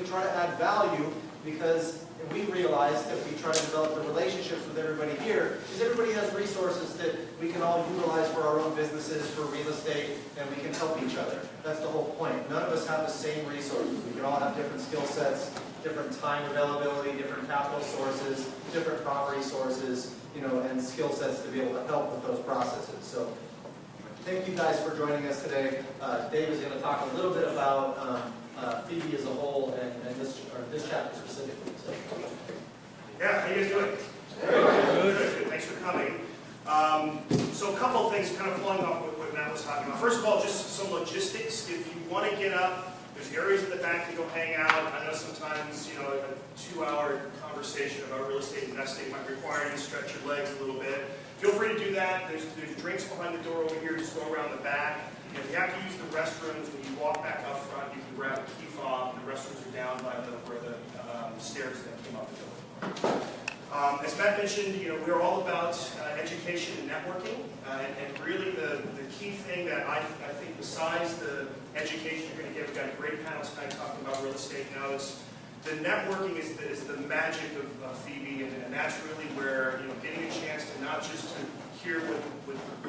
try to add value, because we realize that we try to develop the relationships with everybody here, because everybody has resources that we can all utilize for our own businesses, for real estate, and we can help each other. That's the whole point. None of us have the same resources. We can all have different skill sets, different time availability, different capital sources, different property sources, you know, and skill sets to be able to help with those processes. So thank you guys for joining us today. Dave is going to talk a little bit about FIBI as a whole and this chapter specifically. So. Yeah, how you guys doing? Good. Thanks for coming. So a couple of things kind of flowing off what Matt was talking about. First of all, just some logistics. If you want to get up, there's areas in the back to go hang out. I know sometimes, you know, a 2-hour conversation about real estate investing might require you to stretch your legs a little bit. Feel free to do that. There's drinks behind the door over here. Just go around the back. If you have to use the restrooms, when you walk back up front, you can grab a key fob. The restrooms are down by where the stairs that came up the building. As Matt mentioned, you know, we're all about education and networking, and really the key thing that I think, besides the education you're going to get, we've got a great panel tonight talking about real estate notes. The networking is the magic of FIBI, and that's really where, you know, getting a chance to not just to hear what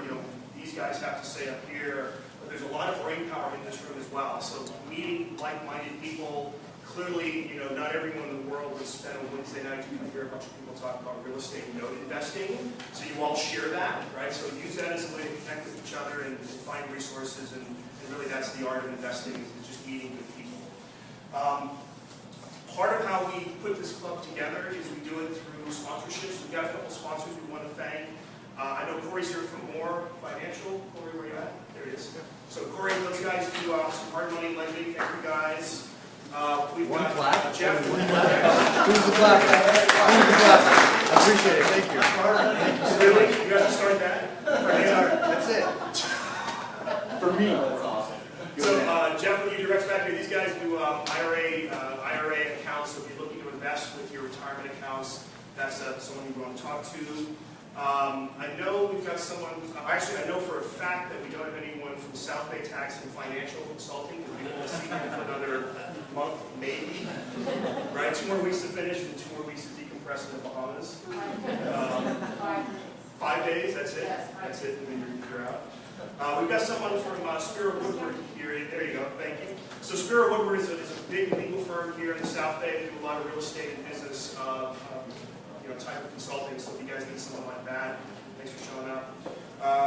you know these guys have to say up here, but there's a lot of brain power in this room as well. So meeting like-minded people. Clearly, you know, not everyone in the world would spend a Wednesday night to hear a bunch of people talk about real estate and note investing. So you all share that, right? So use that as a way to connect with each other and find resources, and really that's the art of investing, is just meeting good people. Part of how we put this club together is we do it through sponsorships. We've got a couple sponsors we want to thank. I know Corey's here from More Financial. Corey, where are you at? There he is. So Corey, those guys do some hard money lending. Thank you guys. We've got Jeff. Who's the clap? Who's the clap? I appreciate it. Thank you. Really? You guys start that? That's it. For me. That's awesome. So Jeff, when you direct back here, these guys do IRA accounts. So if you're looking to invest with your retirement accounts, that's someone you want to talk to. I know we've got someone, actually I know for a fact that we don't have anyone from South Bay Tax and Financial Consulting. We will see them for another month, maybe. Right, 2 more weeks to finish and 2 more weeks to decompress in the Bahamas. 5 days, that's it? That's it, and then you're out. We've got someone from Spiro Woodward here. There you go, thank you. So Spiro Woodward is a big legal firm here in the South Bay. They do a lot of real estate and business type of consulting, so if you guys need someone like that, thanks for showing up.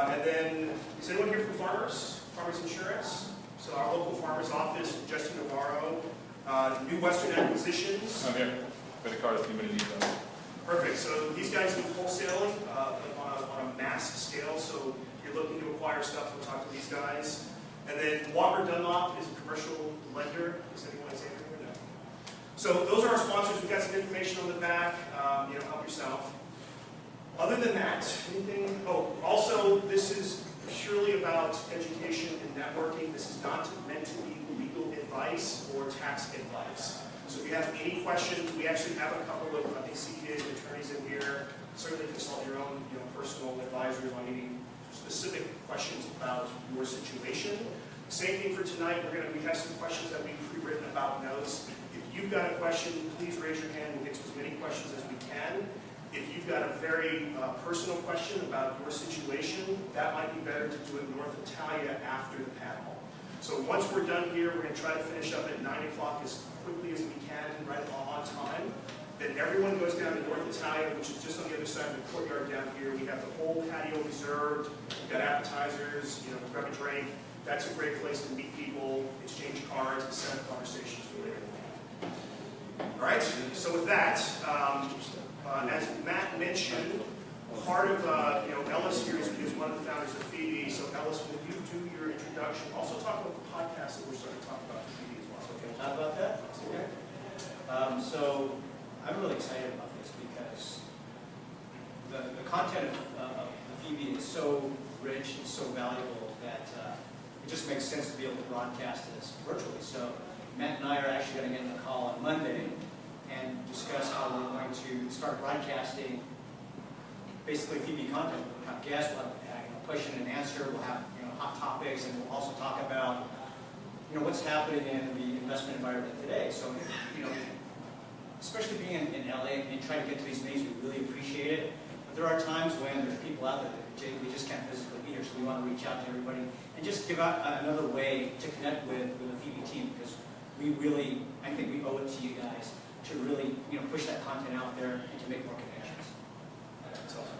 And then, is anyone here from Farmers Insurance? So our local Farmers office, Justin Navarro, New Western Acquisitions. I'm here. Got a card if anybody needs them. Perfect. So these guys do wholesaling on a mass scale. So if you're looking to acquire stuff, we'll talk to these guys. And then Walker Dunlop is a commercial lender. Is anyone saying anything? No. So those are our sponsors. We've got some information on the back. Help yourself. Other than that, anything? Oh, also, this is purely about education and networking. This is not meant to be legal advice or tax advice. So if you have any questions, we actually have a couple of, I think, CPAs and attorneys in here. Certainly consult your own, personal advisors on any specific questions about your situation. Same thing for tonight. We have some questions that we've pre-written about notes. If you've got a question, please raise your hand. We'll get to as many questions as we can. If you've got a very personal question about your situation, that might be better to do it North Italia after the panel. So once we're done here, we're going to try to finish up at 9 o'clock as quickly as we can, right on time. Then everyone goes down to North Italia, which is just on the other side of the courtyard down here. We have the whole patio reserved. We've got appetizers, grab a drink. That's a great place to meet people, exchange cards, and set up conversations for later. All right, so with that, as Matt mentioned, part of Ellis here is one of the founders of FIBI. So Ellis, will you do your introduction? Also talk about the podcast that we're starting to talk about FIBI as well. Okay, talk about that? Okay. So I'm really excited about this because the content of the FIBI is so rich and so valuable that it just makes sense to be able to broadcast this virtually. So Matt and I are actually going to get in a call on Monday and discuss how we're going to start broadcasting basically FIBI content. We'll have guests, we'll have question and answer, we'll have hot topics, and we'll also talk about what's happening in the investment environment today. So, you know, especially being in LA and trying to get to these meetings, we really appreciate it. But there are times when there's people out there that we just can't physically be here, so we want to reach out to everybody and just give out another way to connect with the FIBI team, because we really, I think we owe it to you guys to really, you know, push that content out there and to make more connections. That's awesome.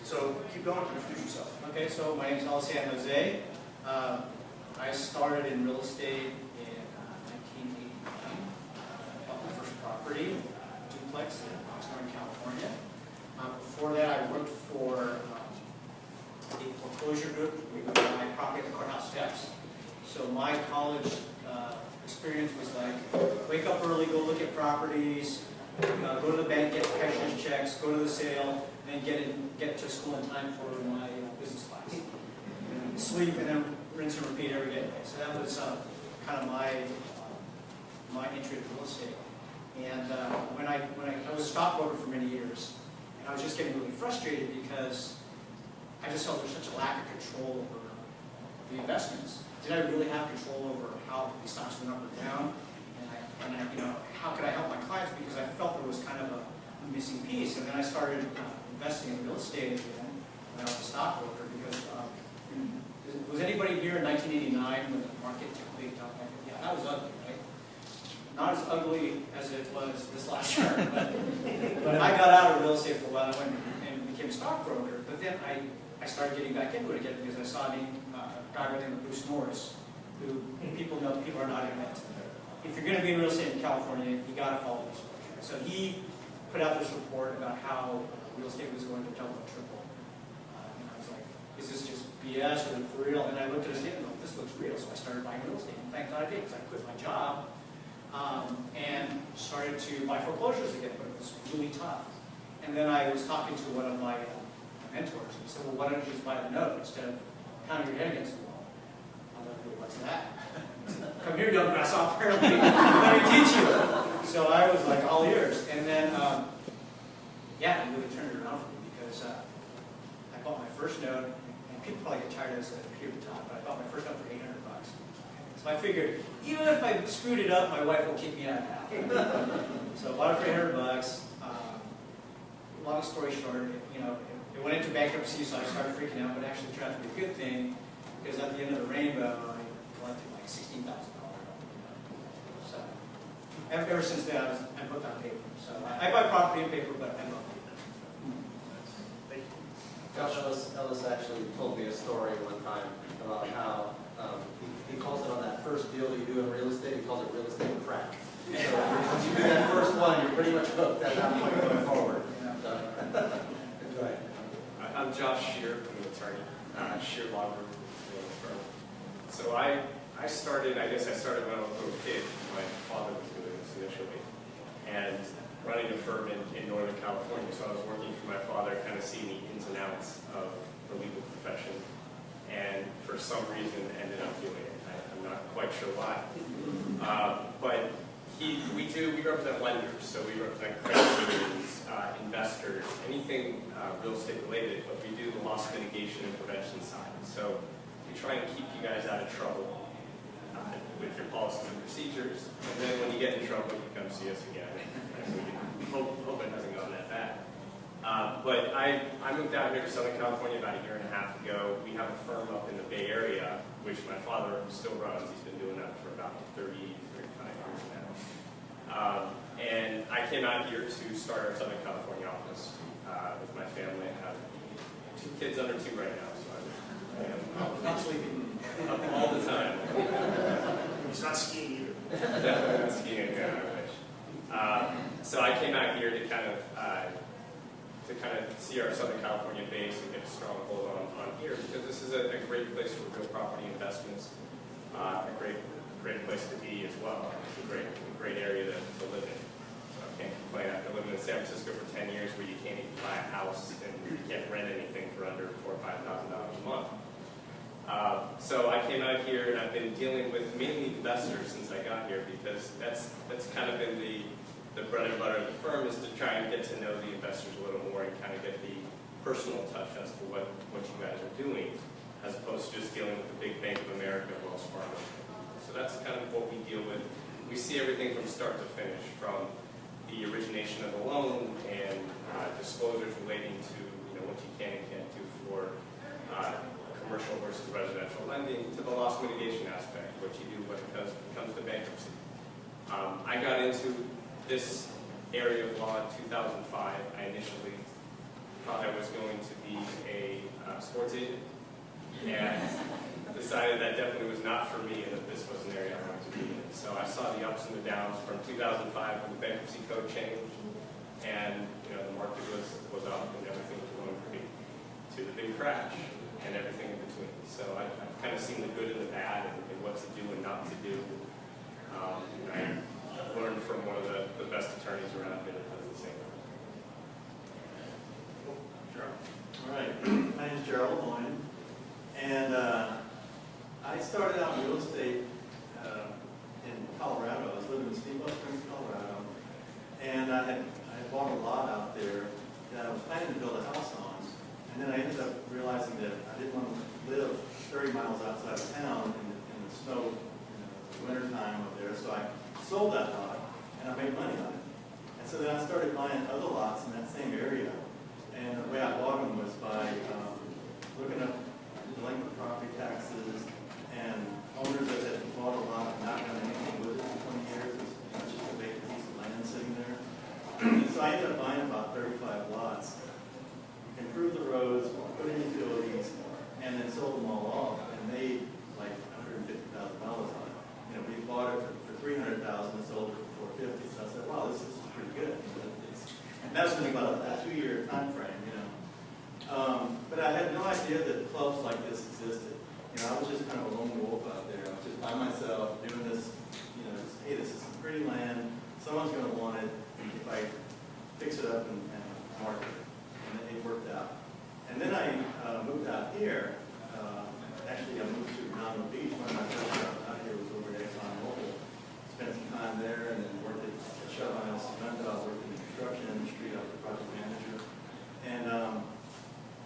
So keep going, introduce yourself. Okay, so my name is San Jose. I started in real estate in 1989. Bought my first property, duplex in Oxnard, California. Before that, I worked for a foreclosure group. We would buy property at the courthouse steps. So my college experience was like, wake up early, go look at properties, go to the bank, get cashier's checks, go to the sale, and then get to school in time for my business class. And sleep, and then rinse and repeat every day. So that was kind of my entry into real estate. And when I was a stockbroker for many years, and I was just getting really frustrated because I just felt there was such a lack of control over the investments. Did I really have control over how the stocks went up or down? And I, you know, how could I help my clients? Because I felt there was kind of a missing piece. And then I started investing in real estate again when I was a stockbroker. Because was anybody here in 1989 when the market took a big dump? Yeah, that was ugly, right? Not as ugly as it was this last year, but I got out of real estate for a while. I went and became a stockbroker. But then I started getting back into it again because I saw a guy by the name of Bruce Norris, who people know, people are not in it. If you're going to be in real estate in California, you got to follow this structure. So he put out this report about how real estate was going to double and triple. And I was like, is this just BS or for real? And I looked at his statement and this looks real. So I started buying real estate. And thank God I did, because I quit my job and started to buy foreclosures again, but it was really tough. And then I was talking to one of my mentors, and he said, well, why don't you just buy the note instead of pounding your head against the wall? I was like, what's that? Come here, young grasshopper, let me teach you. So I was like all ears. And then, yeah, it really turned it around for me because I bought my first note, and people probably get tired of this here at the top, but I bought my first note for $800. So I figured, even if I screwed it up, my wife will kick me out of the house. So I bought it for $800. Long story short, you know, it went into bankruptcy, so I started freaking out, but it actually turned out to be a good thing, because at the end of the rainbow, I collected like $16,000. So ever since then, I'm hooked on paper. So I buy property and paper, but I love paper. Thank you. Josh Ellis actually told me a story one time about how he calls it on that first deal you do in real estate, he calls it real estate crack. So once you do that first one, you're pretty much hooked at that point going forward. So, go ahead. I'm Josh Shear, I'm an attorney, Shear Law Group, firm. So I started when I was a little kid. My father was doing this initially, and running a firm in Northern California. So I was working for my father, kind of seeing the ins and outs of the legal profession, and for some reason ended up doing it. I'm not quite sure why. But we represent lenders, so we represent credit unions, investors, anything real estate related, but we do the loss mitigation and prevention side. So we try and keep you guys out of trouble with your policies and procedures, and then when you get in trouble, you come see us again. And we hope it hasn't gone that bad. But I moved out here to Southern California about 1.5 years ago. We have a firm up in the Bay Area, which my father still runs. He's been doing that for about 35 years now. And I came out here to start our Southern California office with my family. I have 2 kids under 2 right now, so I'm Not sleeping. up all the time. He's not skiing either. Definitely not skiing again, I wish. So I came out here to kind of see our Southern California base and get a strong hold on here, because this is a great place for real property investments, a great place to be as well. It's a great area to live in. So I can't complain. After living in San Francisco for 10 years, where you can't even buy a house and you can't rent anything for under $4,000 or $5,000 a month. So I came out here, and I've been dealing with mainly investors since I got here, because that's kind of been the bread and butter of the firm, is to try and get to know the investors a little more and kind of get the personal touch as to what you guys are doing, as opposed to just dealing with the big Bank of America, Wells Fargo. So that's kind of what we deal with. We see everything from start to finish, from the origination of the loan and disclosures relating to what you can and can't do for commercial versus residential lending, to the loss mitigation aspect, what you do when it comes to bankruptcy. I got into this area of law in 2005. I initially thought I was going to be a sports agent, and decided that definitely was not for me and that this was an area I wanted to be in. So I saw the ups and the downs from 2005 when the bankruptcy code changed, and the market was up and everything was going great, to the big crash and everything in between. So I've kind of seen the good and the bad and what to do and not to do. I learned from one of the best attorneys around here that does the same thing. Sure. All right, my name is Gerald Loyne, and I started out in real estate in Colorado. I was living in Steamboat Springs, Colorado, and I had bought a lot out there that I was planning to build a house on, and then I ended up realizing that I didn't want to live 30 miles outside of town in the snow, the winter time up there, so I sold that lot, and I made money on it. And so then I started buying other lots in that same area. And the way I bought them was by looking up delinquent property taxes and owners that had bought a lot and not done anything with it for 20 years. It was just a vacant piece of land sitting there. And so I ended up buying about 35 lots, improved the roads, put in utilities, and then sold them all off and made like $150,000 on it. We bought it for $300,000 and sold it for $450,000. So I said, wow, this is pretty good. And that was in about a 2-year time frame, But I had no idea that clubs like this existed. I was just kind of a lone wolf out there. I was just by myself doing this, just, hey, this is some pretty land. Someone's going to want it if I fix it up and market it. And it worked out. And then I moved out here. Actually, I moved to Redondo Beach. One of my first jobs out here was over at ExxonMobil. Spent some time there and then worked at Chevron Cement. I worked in the construction industry. I was a project manager. And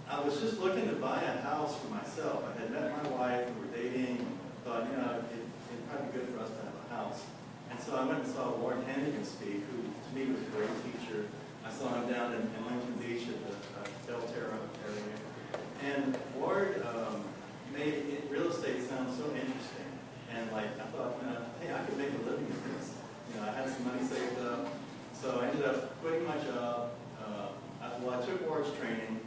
I was just looking to buy a house for myself. I had met my wife, we were dating, thought, it'd probably be good for us to have a house. And so I went and saw Warren Hannigan speak, who to me was a great teacher. I saw him down in Huntington Beach at the Belterra area. And Ward made real estate sound so interesting. And I thought, hey, I could make a living in this. I had some money saved up. So I ended up quitting my job. I took Ward's training,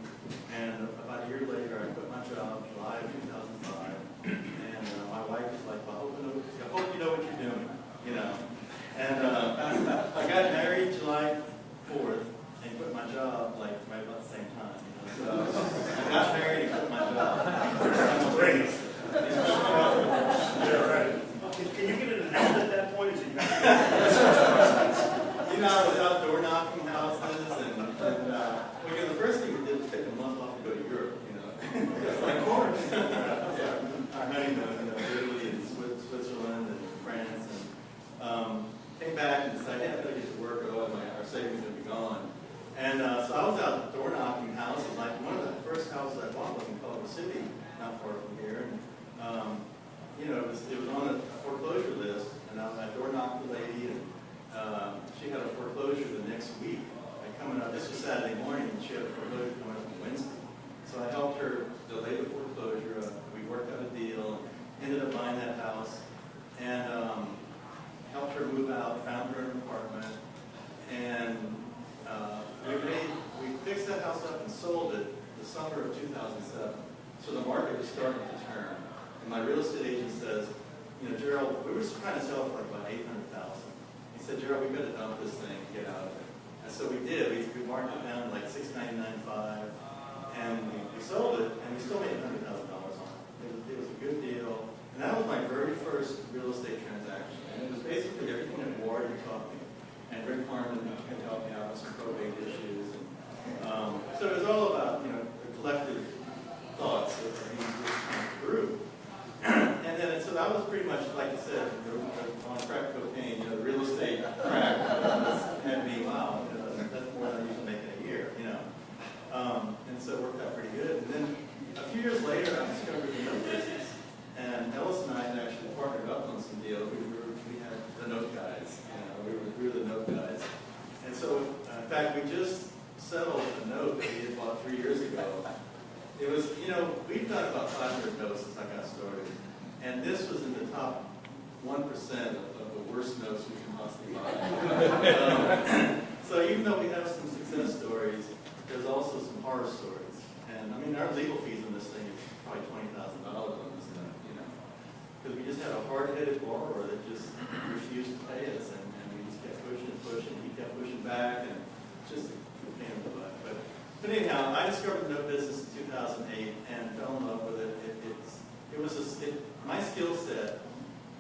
and about a year later, I quit my job, July of 2005. And my wife was like, well, I hope you know what you're doing, And I got married July 4th and quit my job right about the same time. So I got married and quit my job. Great. Yeah, right. Can you get it announced at that point? I was out door knocking houses, and the first thing we did was take a month off to go to Europe, Of course. Yeah, our honeymoon, Italy and Switzerland and France, and came back and decided, hey, I better get to work, or our savings would be gone. And so I was out door knocking houses. One of the first houses I bought was in Culver City, not far from here. And, it was on a foreclosure list, and I door knocked the lady, and she had a foreclosure the next week. Coming up, this was Saturday morning, and she had a foreclosure coming up on Wednesday. So I helped her delay the foreclosure. We worked out a deal, ended up buying that house, and helped her move out, found her an apartment, and we fixed that house up and sold it the summer of 2007. So the market was starting to turn. And my real estate agent says, Gerald, we were trying to sell it for about $800,000. He said, Gerald, we got to dump this thing and get out of it. And so we did. We marked it down to like $699.5, and we sold it, and we still made $100,000 on it. It was a good deal. And that was my very first real estate transaction. And it was basically everything that Ward had taught me. And Rick Harmon had helped me out with some probate issues. And, so it was all about, the collective thoughts of this group. And then, so that was pretty much, like you said, on crack cocaine, the real estate crack had me, wow, that's more than I usually make in a year, And so it worked out pretty good. And then a few years later, I discovered the mill business. And Ellis and I had actually partnered up on some deals. it was, you know, we've done about 500 notes since I got started, and this was in the top 1% of the worst notes we can possibly buy. So even though we have some success stories, there's also some horror stories. And I mean, our legal fees on this thing is probably $20,000 on this thing, you know, because we just had a hard-headed borrower that just refused to pay us, and we just kept pushing and pushing, and he kept pushing back, and just a pain in the butt. But anyhow, I discovered the note business in 2008 and fell in love with it. My skill set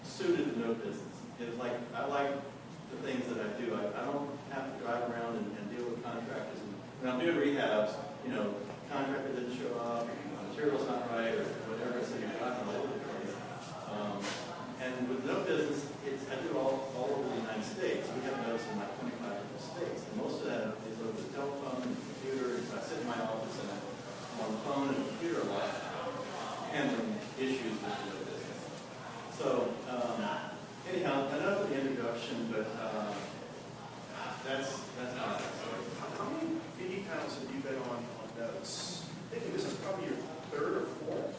suited the note business. It was like, I like the things that I do. I don't have to drive around and deal with contractors. And when I'm doing rehabs, you know, contractor didn't show up, material's not right, or whatever, so you're not all over the place. And with note business, I do it all over the United States. We have notes in like 25 different states. And most of that is over the telephone and the computer. So I sit in my office and I'm on the phone and the computer a lot, handling issues with the note business. So, anyhow, enough of the introduction, but that's how I started. How many FIBI panels have you been on notes? I think this is probably your third or fourth.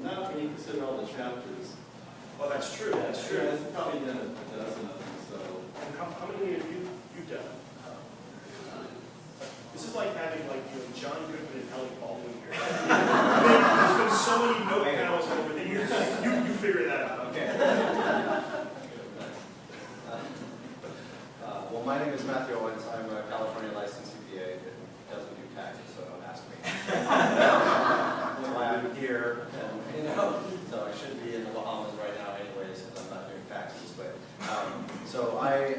Not when you consider all the chapters. Well, that's true. That's true. It's probably done a dozen of them. So, And how many have you done? This is like having John Goodman and Ellie Baldwin here. There's been so many note panels over the years. You figure that out. Okay. Well, my name is Matthew Owens. I'm a California licensed CPA that doesn't do taxes, so don't ask me. That's why I'm here, and, you know, so I should be in the Bahamas right now anyways, because I'm not doing taxes. But so I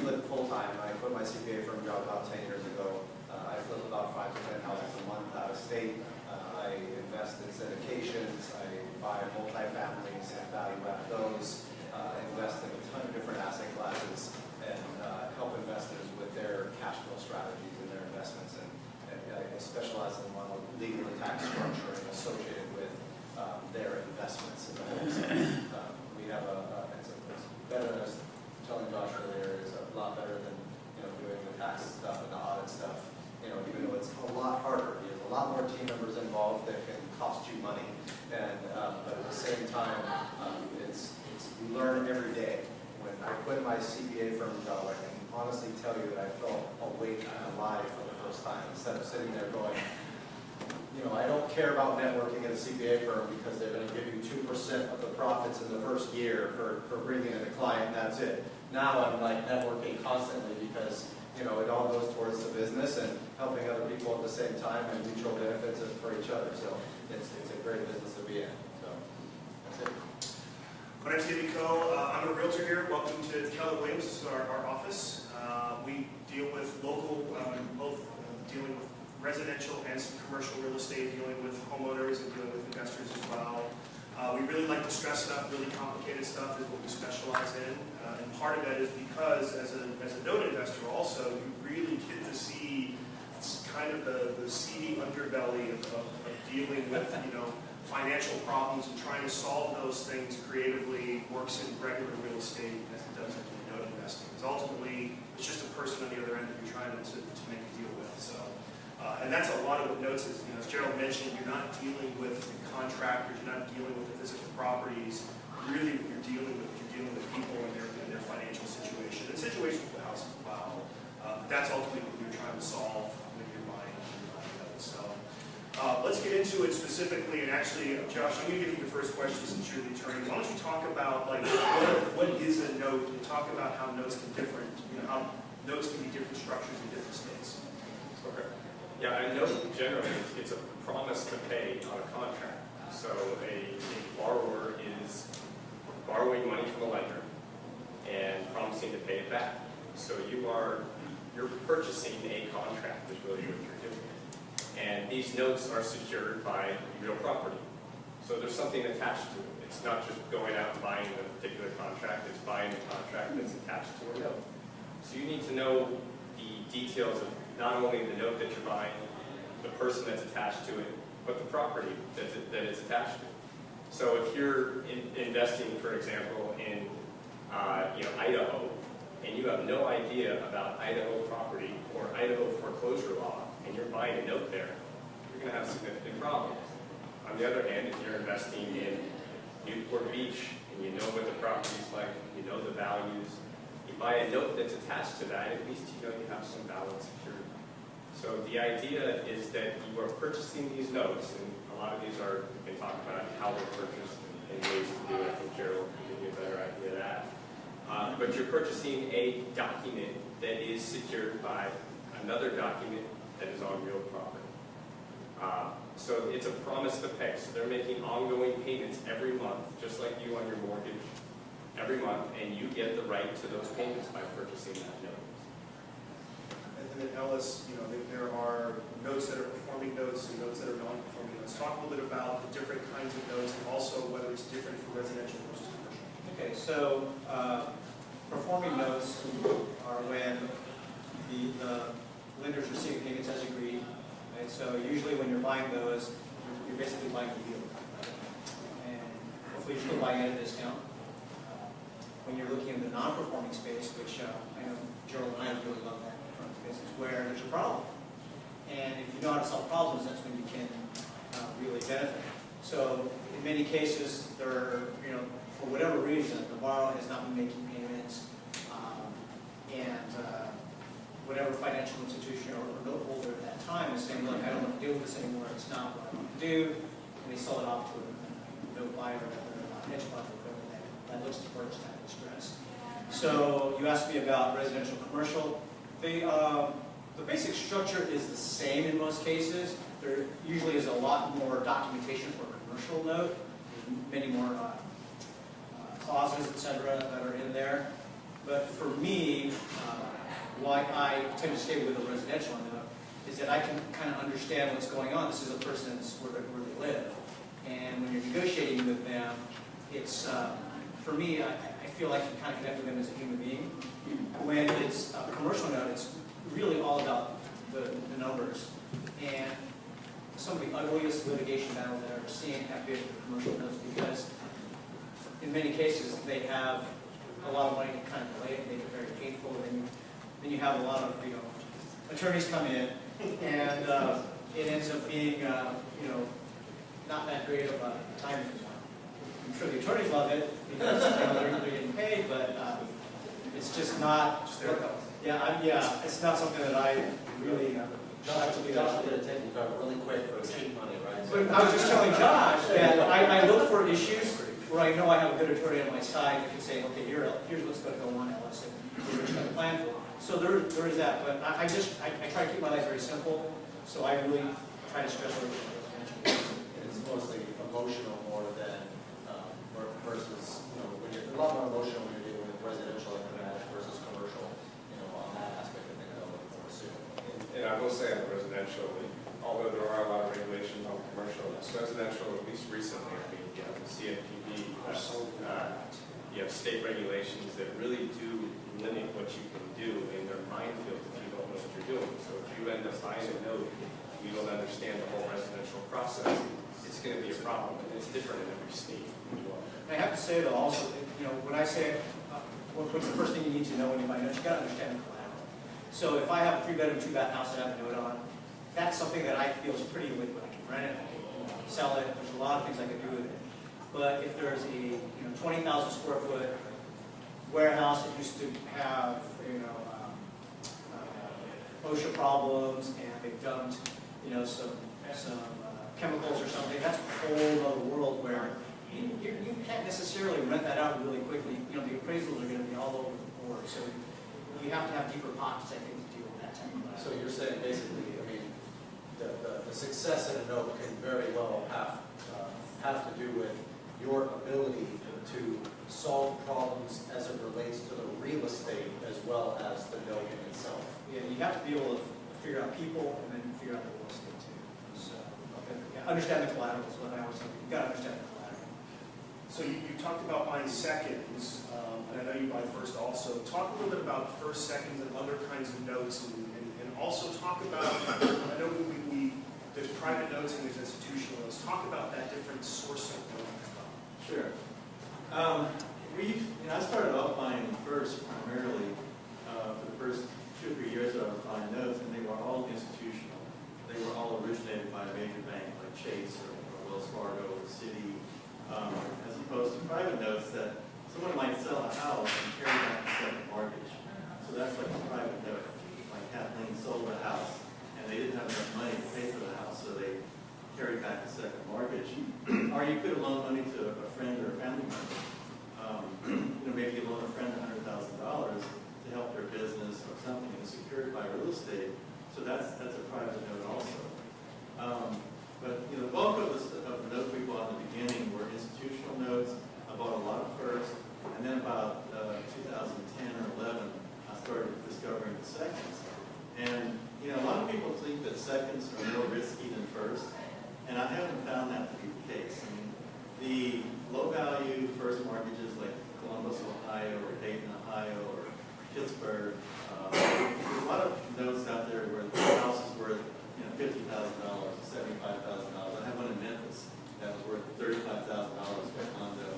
flip full time. I quit my CPA firm job about 10 years ago. I flip about 5 to 10 houses a month out of state. I invest in syndications. I buy multifamilies and value add those. Invest in a ton of different asset classes and help investors with their cash flow strategies and their investments. And I specialize in one legal and tax structuring associated with their investments in the homes. We have it's better, as telling Josh earlier, it's a lot better than doing the tax stuff and the audit stuff. Even though it's a lot harder, there's a lot more team members involved that can cost you money, and but at the same time, you learn every day. When I quit my CPA firm job, I can honestly tell you that I felt awake and alive for the first time. Instead of sitting there going, I don't care about networking at a CPA firm because they're going to give you 2% of the profits in the first year for bringing in a client, and that's it. Now I'm like networking constantly because it all goes towards the business and helping other people at the same time and mutual benefits for each other. So it's a great business to be in. So that's it. My name's David Coe. I'm a realtor here. Welcome to Keller Williams. This is our office. We deal with local, both dealing with residential and some commercial real estate, dealing with homeowners and dealing with investors as well. We really like to stress stuff. Really complicated stuff is what we specialize in. And part of that is because as a note investor also, you really get to see kind of the seedy underbelly of dealing with, financial problems and trying to solve those things creatively works in regular real estate as it does in note investing. Because ultimately, it's just a person on the other end that you're trying to make a deal with. So, and that's a lot of what notes is. As Gerald mentioned, you're not dealing with contractors, you're not dealing with the physical properties. Really, what you're dealing with people and their financial situation. And situations with the house as well. That's ultimately what you're trying to solve when you're buying notes. So. Let's get into it specifically, and actually, Josh, I'm going to give you the first question since you're the attorney. Why don't you talk about what is a note, and talk about how notes can how notes can be different structures in different states. Okay. Yeah, a note generally it's a promise to pay on a contract. So a borrower is borrowing money from a lender and promising to pay it back. So you're purchasing a contract is really what you're doing. And these notes are secured by real property. So there's something attached to it. It's not just going out and buying a particular contract, it's buying a contract that's attached to a note. So you need to know the details of not only the note that you're buying, the person that's attached to it, but the property that it's attached to. So if you're investing, for example, in Idaho, and you have no idea about Idaho property or Idaho foreclosure law, and you're buying a note there, you're going to have significant problems. On the other hand, if you're investing in Newport Beach and you know what the property's like, you know the values, you buy a note that's attached to that, at least you know you have some valid security. So the idea is that you are purchasing these notes, and a lot of these are, we can talk about how they're purchased and ways to do it. I think Gerald can give you a better idea of that. But you're purchasing a document that is secured by another document that is on real property. So it's a promise to pay. So they're making ongoing payments every month, just like you on your mortgage, every month, and you get the right to those payments by purchasing that note. And then Ellis, you know, there are notes that are performing notes and notes that are non-performing notes. Talk a little bit about the different kinds of notes and also whether it's different for residential versus commercial. Okay, so performing notes are when the lenders receive payments as agreed. Right? So usually when you're buying those, you're basically buying the deal. And hopefully you're still buying at a discount. When you're looking in the non-performing space, which I know Gerald and I really love that space, is where there's a problem. And if you know how to solve problems, that's when you can really benefit. So in many cases, there, you know, for whatever reason, the borrower has not been making payments, and whatever financial institution or note holder at that time is saying, look, I don't want to deal with this anymore, it's not what I want to do, and they sell it off to a note buyer or a hedge fund or whatever that looks to first time distress. So you asked me about residential commercial. The basic structure is the same in most cases. There usually is a lot more documentation for a commercial note, many more clauses, etc., that are in there. But for me, why I tend to stay with a residential note is that I can kind of understand what's going on. This is a person's where they live. And when you're negotiating with them, it's, for me, I feel like you kind of connect with them as a human being. When it's a commercial note, it's really all about the numbers. And some of the ugliest litigation battles I've ever seen have been with commercial notes because in many cases they have a lot of money to kind of delay it, make it very painful, and then you have a lot of, you know, attorneys come in, and it ends up being, you know, not that great of a time. I'm sure the attorneys love it because you know, they're getting paid, but it's just not. Yeah, it's not something that I really. Josh did a technical cover really quick for estate money, right? But I was just telling Josh that I look for issues where I know I have a good attorney on my side that can say, okay, here's what's going to go on, Ellis, and here's what you're going to plan for. So there is that, but I try to keep my life very simple, so I really try to stress over It's mostly emotional more than versus, you know, when you're a lot more emotional when you're dealing with residential versus commercial, you know, on that aspect of things, I would assume. And I will say on residential, although there are a lot of regulations on commercial, residential, at least recently, I mean, you have the CFPB, you have state regulations that really do limit what you can do, and they're minefields if you don't know what you're doing. So if you end up buying a note, you don't understand the whole residential process, it's going to be a problem, and it's different in every state as well. I have to say though also, you know, when I say, what's the first thing you need to know when you buy notes, you got to understand the collateral. So if I have a 3-bedroom, 2-bath house that I have a note on, that's something that I feel is pretty liquid. I can rent it, I can sell it, there's a lot of things I can do with it. But if there's a 20,000 square foot warehouse that used to have OSHA problems and they've dumped some chemicals or something, that's a whole other world where you can't necessarily rent that out really quickly. The appraisals are going to be all over the board, so you have to have deeper pockets, I think, to deal with that type of So you're saying basically, I mean, the success in a note can very well have to do with your ability to solve problems as it relates to the real estate as well as the note in itself. Yeah, you have to be able to figure out people and then figure out the real estate too. So, yeah, understand the collateral is what I always think. You've got to understand the collateral. So you talked about buying seconds, and I know you buy first also. Talk a little bit about first, seconds, and other kinds of notes, and also talk about, I know there's private notes and there's institutional notes. Talk about that different source of notes. Sure. I started off buying first primarily for the first 2 or 3 years that I was buying notes, and they were all institutional. They were all originated by a major Or you could loan money to a friend or a family member. Maybe you loan a friend $100,000 to help their business or something, and it's secured by real estate. So that's a private note also. But the bulk of the notes we bought in the beginning were institutional notes. I bought a lot first, and then about 2010 or 11, I started discovering the seconds. And a lot of people think that seconds are more risky than first, and I haven't found that to be the case. I mean, the low-value first mortgages like Columbus, Ohio, or Dayton, Ohio, or Pittsburgh, there's a lot of notes out there where the house is worth $50,000, $75,000. I have one in Memphis that was worth $35,000 for a condo.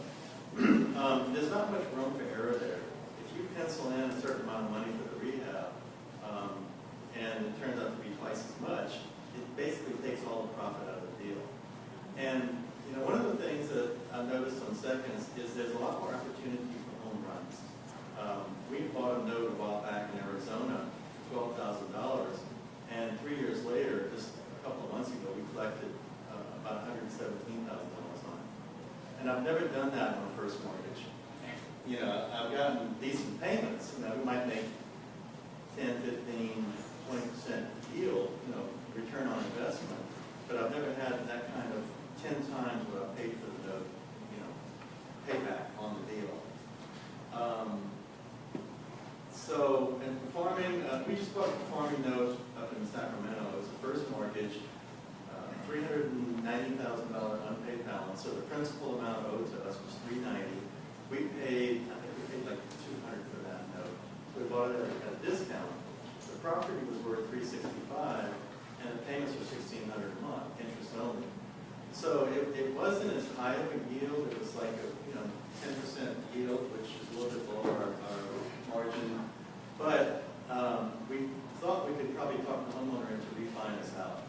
There's not much room for error there. If you pencil in a certain amount of money for the rehab, and it turns out to be twice as much, it basically takes all the profit out of the deal. And one of the things that I've noticed on seconds is there's a lot more opportunity for home runs. We bought a note a while back in Arizona, $12,000, and 3 years later, just a couple of months ago, we collected about $117,000 on it. And I've never done that on a first mortgage. I've gotten decent payments. We might make 10, 15, 20% yield, return on investment, but I've never had that kind of 10 times what I paid for the note, payback on the deal. So, in farming, we just bought a farming note up in Sacramento. It was the first mortgage, $390,000 unpaid balance. So the principal amount owed to us was $390,000. We paid, I think we paid like $200,000 for that note. We bought it at a discount. The property was worth $365,000, and the payments were $1,600 a month, interest only. So it wasn't as high of a yield. It was like a 10% yield, which is a little bit below our margin. But we thought we could probably talk the homeowner into refining us out.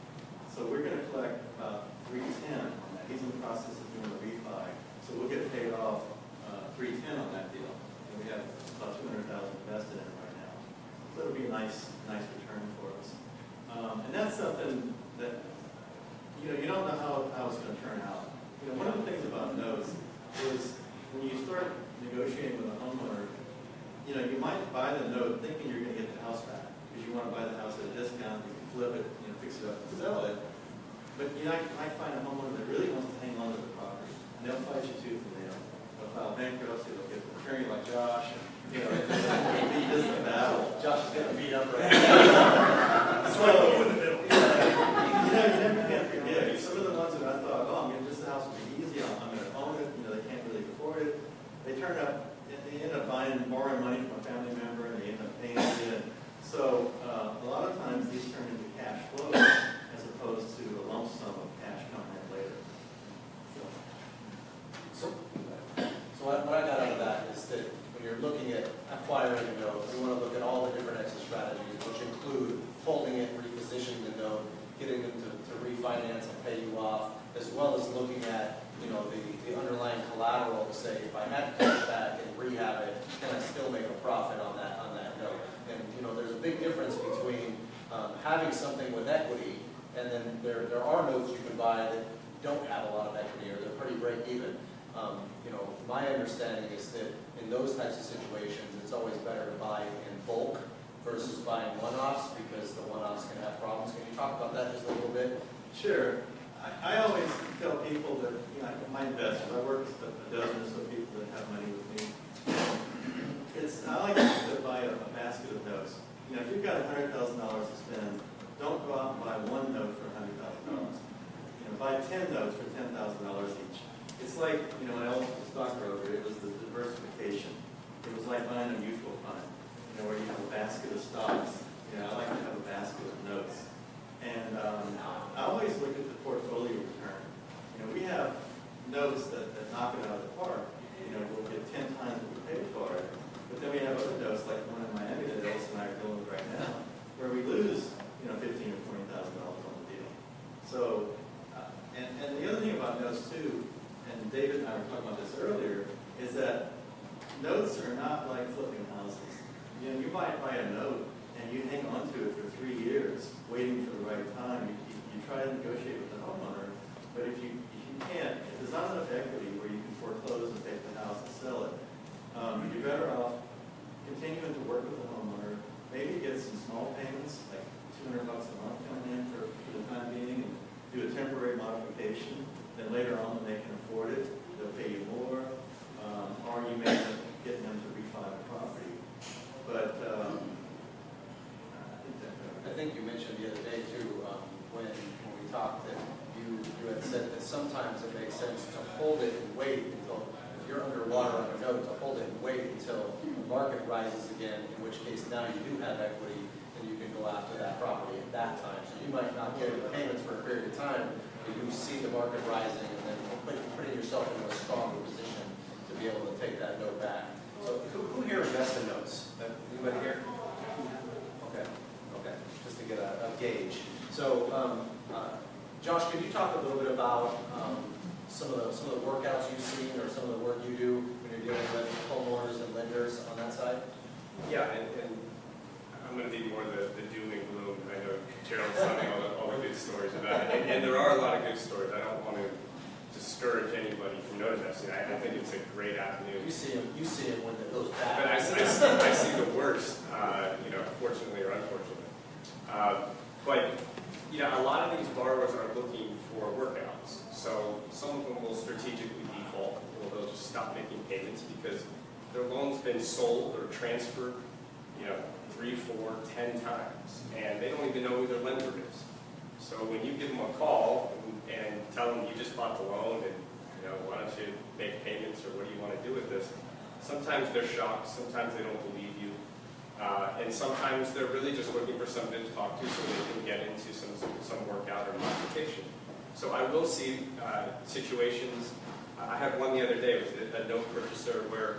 So we're going to collect about $310,000 on that. He's in the process of doing a refi, so we'll get paid off $310,000 on that deal. And we have about $200,000 invested in it right now. So it'll be a nice return for us. And that's something that you don't know how it's going to turn out. One of the things about notes is when you start negotiating with a homeowner, you might buy the note thinking you're going to get the house back because you want to buy the house at a discount, you can flip it, fix it up and sell it. But I find a homeowner that really wants to hang on to the property, and they'll fight you tooth and nail. They'll file bankruptcy, they'll get an attorney like Josh, and it'll be just a battle. Josh is getting beat up right now. That's why I in the middle. You never can predict. Some of the ones that I thought, this house will be easy, I'm going to own it, they can't really afford it. They end up borrowing money from a family member, and they end up paying it in. So a lot of times these turn into cash flow as opposed to a lump sum of cash coming in later. So what I got out of that is that when you're looking at acquiring a note, you want to look at all the different exit strategies, which include holding it, repositioning the note, getting them to refinance and pay you off, as well as looking at the underlying collateral to say, if I had to cash back and rehab it, can I still make a profit on that note? And there's a big difference between having something with equity, and then there are notes you can buy that don't have a lot of equity, or they're pretty break even. My understanding is that in those types of situations, it's always better to buy in bulk versus buying one-offs, because the one-offs can have problems. Can you talk about that just a little bit? Sure. I always tell people that, my investors, I work with a dozen or so people that have money with me. I like to buy a basket of notes. If you've got $100,000 to spend, don't go out and buy one note for $100,000. Buy 10 notes for $10,000 each. It's like, when I was a stockbroker, it was the diversification. It was like buying a mutual fund, where you have a basket of stocks. I like to have a basket of notes. And I always look at the portfolio return. We have notes that knock it out of the park. We'll get 10 times what we paid for it. But then we have other notes, like the one in Miami that Ellis and I are dealing with right now, where we lose, $15,000 or $20,000 on the deal. So, and the other thing about notes too, and David and I were talking about this earlier, is that notes are not like flipping houses. work with the homeowner, maybe get some small payments, like $200 a month coming in for the time being, and do a temporary modification. Then later on, when they can afford it, they'll pay you more, or you may end up getting them to refi the property. But I think you mentioned the other day too, when we talked, that you had said that sometimes it makes sense to hold it and wait until, if you're underwater on a note, to hold it and wait until the market rises again, in which case now you do have equity and you can go after that property at that time. So you might not get the payments for a period of time, but you see the market rising and then putting yourself into a stronger position to be able to take that note back. So who here invests in notes? Anybody here? Okay. Just to get a gauge. So, Josh, can you talk a little bit about some of the workouts you've seen or some of the work you do when you're dealing with homeowners and lenders on that side? Yeah, and I'm going to be more the doom and gloom. I know Gerald's telling all the good stories about it, and there are a lot of good stories. I don't want to discourage anybody from note investing. I think it's a great avenue. You see him when it goes bad. But I see the worst, fortunately or unfortunately. But a lot of these borrowers are looking for workouts. So some of them will strategically default, or they'll just stop making payments because their loan's been sold or transferred, 3, 4, 10 times, and they don't even know who their lender is. So when you give them a call and tell them you just bought the loan and why don't you make payments or what do you want to do with this, sometimes they're shocked, sometimes they don't believe you. And sometimes they're really just looking for somebody to talk to so they can get into some workout or modification. So I will see situations. I had one the other day. It was a note purchaser where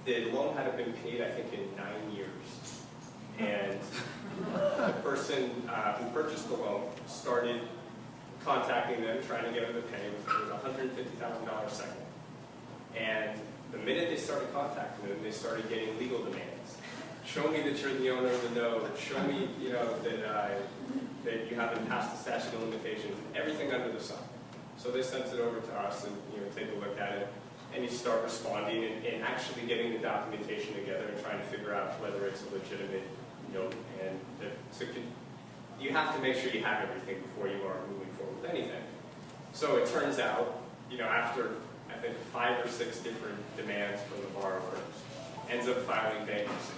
the loan had been paid, I think, in 9 years. And the person who purchased the loan started contacting them, trying to get them to pay. It was $150,000 second. And the minute they started contacting them, they started getting legal demands. Show me that you're the owner of the note. Show me, that you haven't passed the statute of limitations. Everything under the sun. So they sent it over to us and take a look at it. And you start responding and actually getting the documentation together and trying to figure out whether it's a legitimate note. And you have to make sure you have everything before you are moving forward with anything. So it turns out, after I think 5 or 6 different demands from the borrower, ends up filing bankruptcy.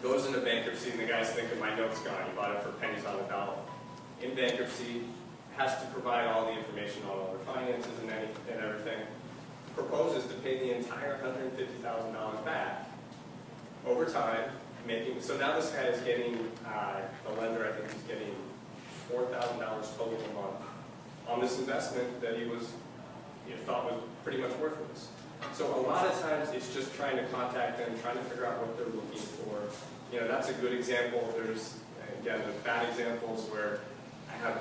Goes into bankruptcy and the guy's thinking, my note's gone, he bought it for pennies on the dollar. In bankruptcy, has to provide all the information on all their finances and everything. Proposes to pay the entire $150,000 back over time, so now this guy is getting, the lender I think is getting $4,000 total a month on this investment that he thought was pretty much worthless. So a lot of times it's just trying to contact them, trying to figure out what they're looking for. That's a good example. There's, again, the bad examples where I had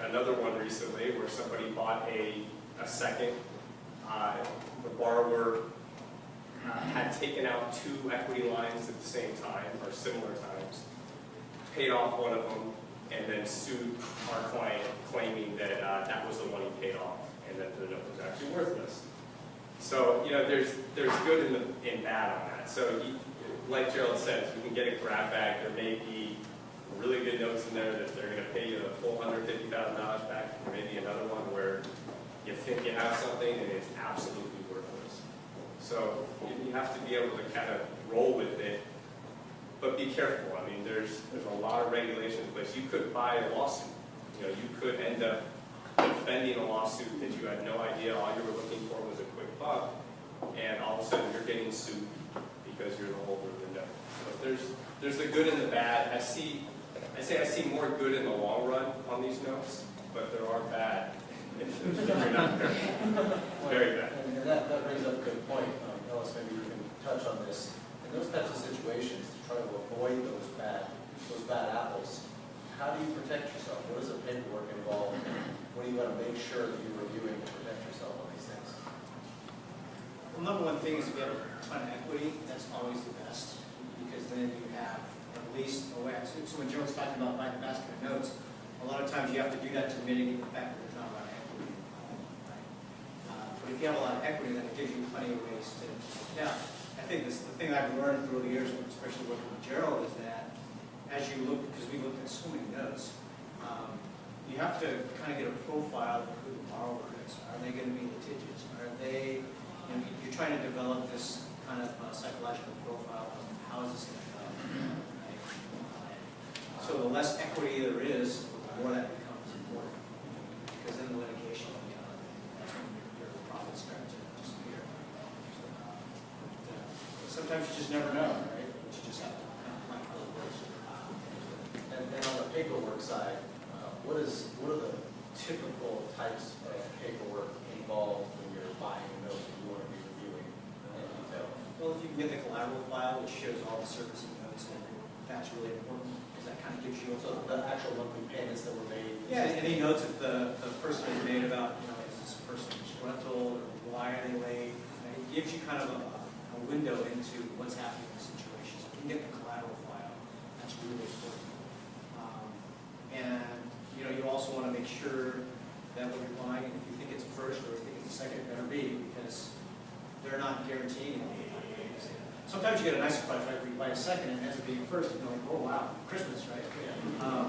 another one recently where somebody bought a second. The borrower had taken out 2 equity lines at the same time, or similar times, paid off one of them, and then sued our client, claiming that that was the one he paid off, and that the note was actually worthless. So, there's good and bad on that. So, like Gerald says, you can get a grab bag. There may be really good notes in there that they're going to pay you the full $150,000 back. There may be another one where you think you have something and it's absolutely worthless. So you have to be able to kind of roll with it, but be careful. I mean, there's a lot of regulation in place. You could buy a lawsuit. You could end up defending a lawsuit that you had no idea all you were looking for was a quick buck, and all of a sudden you're getting sued because you're the holder of the note. So there's the good and the bad. I see more good in the long run on these notes, but there are bad if you're not careful. Very bad. And that brings up a good point. Ellis, maybe you can touch on this. In those types of situations, to try to avoid those bad apples, how do you protect yourself? What does the paperwork involve? What do you want to make sure that you're reviewing to protect yourself on these things? Well, number one thing is if you have a ton of equity, that's always the best, because then you have at least a way. So when Joe's talking about buying a basket of notes, a lot of times you have to do that to mitigate the fact that there's not a lot of equity involved, right? But if you have a lot of equity, then it gives you plenty of ways to. Now, I think the thing I've learned through the years, especially working with Gerald, is that as you look, because we looked at so many notes, you have to kind of get a profile of who the borrower is. Are they going to be litigious? Are they, you're trying to develop this kind of psychological profile of how is this going to go. Right? So the less equity there is, the more that becomes important. Because then the litigation, that's when your profit starts to disappear. Sometimes you just never know, right? But you just have to kind of plan how it works. And on the paperwork side, what are the typical types of paperwork involved when you're buying a note that you want to be reviewing in detail? Well, if you can get the collateral file, which shows all the servicing notes, and that's really important, because that kind of gives you So the actual monthly payments that were made? yeah, any notes that the person has made about, is this person disgruntled, or why are they late? And it gives you kind of a window into what's happening in the situation. So if you can get the collateral file, that's really important. And you also want to make sure that what you're buying, if you think it's a first or if you think it's a second, it better be, because they're not guaranteeing anything. Sometimes you get a nice surprise, right, where you buy a second and it ends up being a first, and you're like, oh wow, Christmas, right?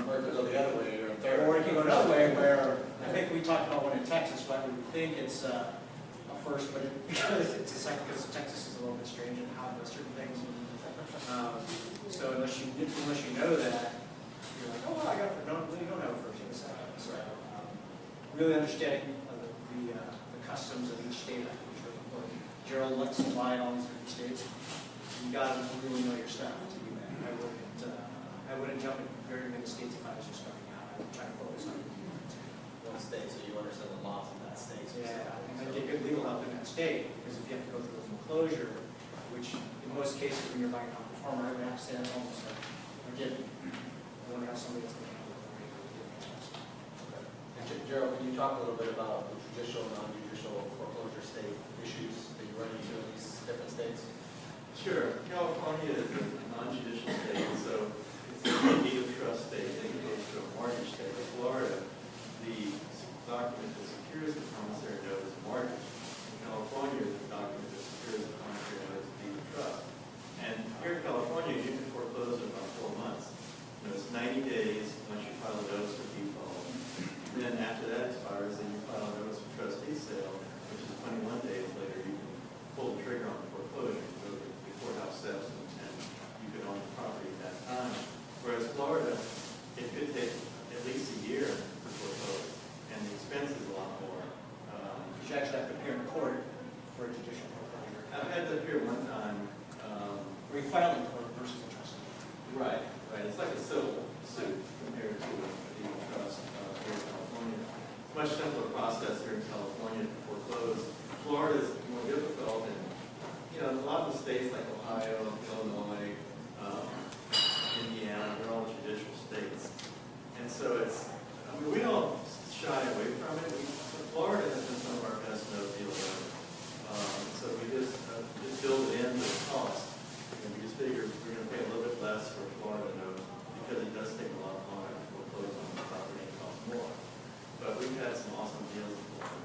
Or it could go the other way, or a third. Or it can go another way, where I think we talked about one in Texas, where we think it's a first, but because it's a second, because Texas is a little bit strange in how it does certain things. So unless you know that, you're like, oh, well, you don't have a first and a second. So really understanding the customs of each state, I think, is really important. Gerald likes to buy in all these different states. You got to really know your stuff to do that. I wouldn't jump in very many states if I was just starting out. I would try to focus on One state, so you understand the laws in that state. yeah, and then get good legal help in that state, because if you have to go through a foreclosure, which in most cases when you're buying a non-conformer, I would have to say that's almost like forgiving. I want to have somebody that's going to handle it. Gerald, can you talk a little bit about the judicial and non-judicial foreclosure state issues that you run into in these different states? Sure. California is a non-judicial state, so it's a deed of trust state. They can go to a mortgage state. Florida, the document that secures the promissory note is a mortgage. In California, the document that secures the promissory note is a deed of trust. And here in California, you can foreclose in about 4 months. It's 90 days once you file a notice of default. Then after that expires, then you file a notice of trustee sale, which is 21 days later. You can pull the trigger on the foreclosure, go to the courthouse steps, and you can own the property at that time. Whereas Florida, it could take at least a year to foreclose, and the expense is a lot more. You should actually have to appear in court for a judicial foreclosure. I've had to appear one time. Where you file in court versus a trustee. Right. It's like a civil suit compared to a deed of trust here in California. It's a much simpler process here in California to foreclose. Florida is more difficult, and a lot of the states like Ohio, Illinois, Indiana, they're all judicial states. And so we don't shy away from it. Florida has been some of our best note deals ever. So we just build it into the cost. And we just figure we're going to pay a little bit less for a Florida note because it does take a lot longer to foreclose on the property and cost more. But we've had some awesome deals in Florida.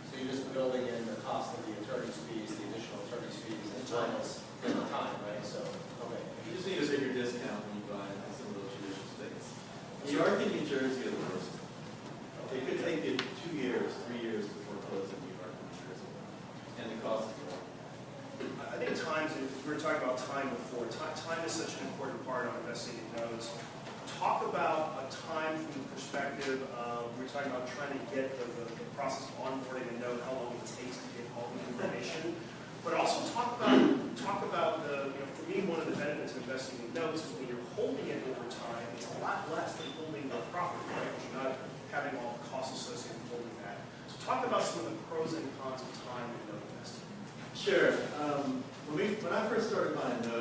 So you're just building in the cost of the attorney's fees, the additional attorney's fees, as well as in the time, right? So, okay. You just need a bigger discount when you buy in some of those judicial states. New York and New Jersey are the worst. It could take you 2 years, 3 years to foreclose in New York and New Jersey. And the cost is more. I think we were talking about time before. Time is such an important part of investing in notes. Talk about a time from the perspective of, we're talking about trying to get the process of onboarding a note, how long it takes to get all the information. But also talk about for me, one of the benefits of investing in notes is when you're holding it over time, it's a lot less than holding the property, right? Because you're not having all the costs associated with holding that. So talk about some of the pros and cons of time in note investing. Sure. When I first started buying notes,